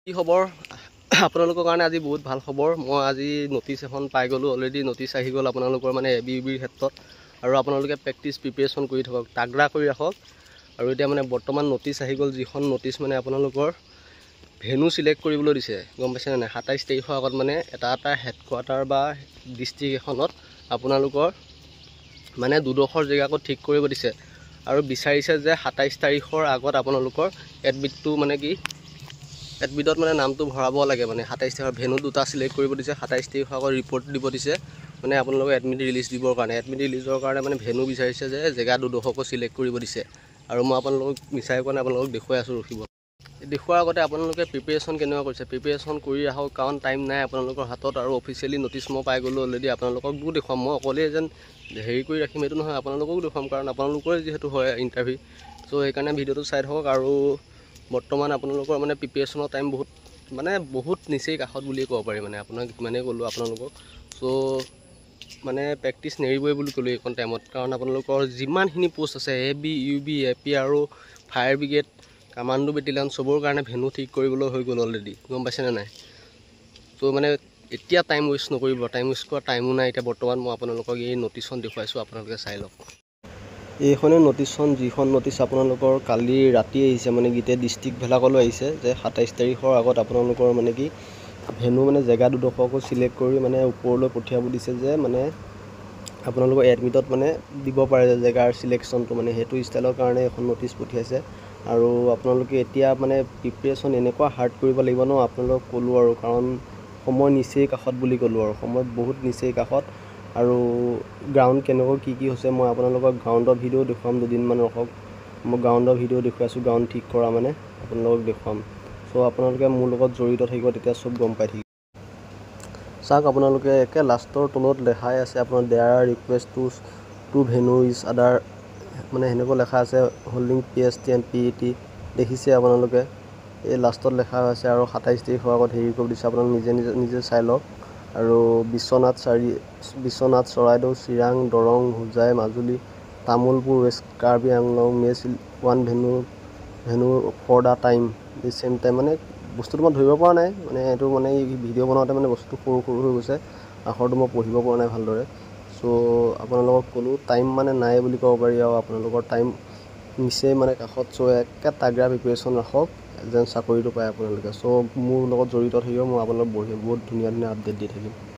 কি খবৰ আপোনালোকৰ কাৰণে আজি বহুত ভাল খবৰ মই আজি নটিচ এখন পাই গলো অলৰেডি নটিচ আহি গল আপোনালোকৰ মানে এবিবিৰ ক্ষেত্ৰত আৰু আপোনালোকে প্ৰেক্টিস প্ৰিপাৰেচন কৰি থাকক তাগৰা কৰি ৰাখক আৰু এতিয়া মানে বৰ্তমান নটিচ আহি গল যিখন নটিচ মানে আপোনালোকৰ ভেনু সিলেক্ট কৰিবলৈ দিছে গম পাইছে না 27 তাৰিখৰ আগত মানে এটা হেডকোৱাৰ্টাৰ বা ডিস্ট্ৰিক্ট এখনত আপোনালোকৰ মানে দুডোখৰ জেগাকো ঠিক কৰিব দিছে আৰু বিচাৰিছে যে 27 তাৰিখৰ আগত আপোনালোকৰ এডমিটটো মানে কি এডমিটত মানে নামটো ভৰাব লাগে মানে 27 তাৰিখৰ ভেনু দুটা সিলেক্ট কৰিব দিছে 27 তাৰিখৰ আগত ৰিপৰ্ট দিব দিছে মানে আপোনালোকে এডমিট ৰিলিজ দিবৰ কাৰণে এডমিট ৰিলিজৰ কাৰণে মানে ভেনু বিচাৰিছে যে জেগা দুডোখৰকো সিলেক্ট কৰিব দিছে আৰু মই আপোনালোকক মিছাই কোৱা নাই আপোনালোকক দেখুৱাই আছো ৰখিব দেখুৱাৰ আগতে আপোনালোকে প্ৰিপাৰেচন কেনেকুৱা কৰিছে প্ৰিপাৰেচন কৰি ৰাখক কাৰণ টাইম নাই আপোনালোকৰ হাতত আৰু অফিচিয়েলি নটিচ মই পাই গলো অলৰেডি আপোনালোকক দু দেখুৱাম মই অকলে যেন হেৰি কৰি ৰাখিম এটো নহয় আপোনালোকক দেখুৱাম কাৰণ আপোনালোকৰ যেহেতু হয় ইন্টাৰভিউ সো এইকাৰণে ভিডিওটো চাই থাকক আৰু বৰ্তমান আপোনালোকৰ মানে প্ৰিপাৰেচনৰ টাইম বহুত নিচেই কাখত বুলি ক'ব পাৰি মানে আপোনাক মানে ক'লো আপোনালোকক সো মানে প্ৰেক্টিস নেৰিবই বুলি ক'লো এইখন টাইমত কাৰণ আপোনালোকৰ যিমানখিনি পোষ্ট আছে এবি ইউবি এপি আৰু ফায়াৰ ব্ৰিগেড কামাণ্ডো বেটেলিয়ন সবৰ কাৰণে ভেনু ঠিক কৰিবলৈ হৈ গ'ল অলৰেডি গম পাইছে না নাই সো মানে এতিয়া টাইম ওয়েষ্ট নকৰিব টাইম ওয়েষ্ট কৰা টাইমো নাই এতিয়া বৰ্তমান মই আপোনালোকক এই নটিচখন দেখুৱাইছো আপোনালোকে চাই লওক এইখনে নটিচখন যিখন নটিচ আপোনালোকৰ কালি ৰাতি আহিছে মানে গিতে ডিস্ট্ৰিক্ট ভেলাকলৈ আহিছে যে 27 তাৰিখৰ আগত আপোনালোকৰ মানে কি ভেনু মানে জেগা দুডোখৰকো সিলেক্ট কৰি মানে ওপৰলৈ পঠিয়াব দিছে যে মানে আপোনালোকৰ এডমিটত মানে দিব পাৰে যে জেগাৰ সিলেকশনটো মানে হেতু ষ্টাইলৰ কাৰণে এখন নটিচ পঠিয়াইছে আৰু আপোনালোকে এতিয়া মানে প্ৰিপাৰেচন এনেকুৱা হাৰ্ড কৰিব লাগিব ন আপোনালোক ক'লো আৰু কাৰণ সময় নিচেই কাখত বুলি ক'লো আৰু সময় বহুত নিচেই কাখত আৰু গ্ৰাউণ্ড কেনেকৈ কি হৈছে মই আপোনালোকক গ্ৰাউণ্ডৰ ভিডিও দেখুৱাম দুদিনমান ৰখক মই গ্ৰাউণ্ডৰ ভিডিও দেখুৱাইছো গ্ৰাউণ্ড ঠিক কৰা মানে আপোনালোকক দেখুৱাম সো আপোনালোকে মোৰ লগত জড়িত থাকিব তেতিয়া সব গম পাই থাকিব চাওক আপোনালোকে একে লাষ্টৰ তলত লেখাই আছে আপোনাৰ their request to venue is other মানে হেনেকৈ লেখা আছে হোল্ডিং পিএসটি এণ্ড পিইটি দেখিছে আপোনালোকে এই লাষ্টত লেখা আছে আৰু 27 তাৰিখৰ আগত হেৰি কৰি দিছে আপোনালোকে নিজে চাই লওক আৰু বিশ্বনাথ চৰাইদেউ চিৰাং দৰং হুজাই মাজুলী তামুলপুৰ ৱেষ্ট কাৰ্বি আংলং মেছ 1 venue for the time the same time মানে বস্তুটো মই ধৰিব পৰা নাই মানে এইটো মানে ভিডিও বনাওঁতে মানে বস্তুটো সৰু হৈ গৈছে আখৰটো মই পঢ়িব পৰা নাই ভালদৰে সো আপোনালোকক ক'লো টাইম মানে নাই বুলি ক'ব পাৰি আৰু আপোনালোকৰ টাইম নিচেই মানে কাখত সো একে তাগৰা প্ৰিপাৰেচন ৰাখক যেন চাকৰিটো পায় আপোনালোকে সো মোৰ লগত জড়িত থাকিব মই আপোনালোকক বহুত ধুনীয়া আপডেট দি থাকিম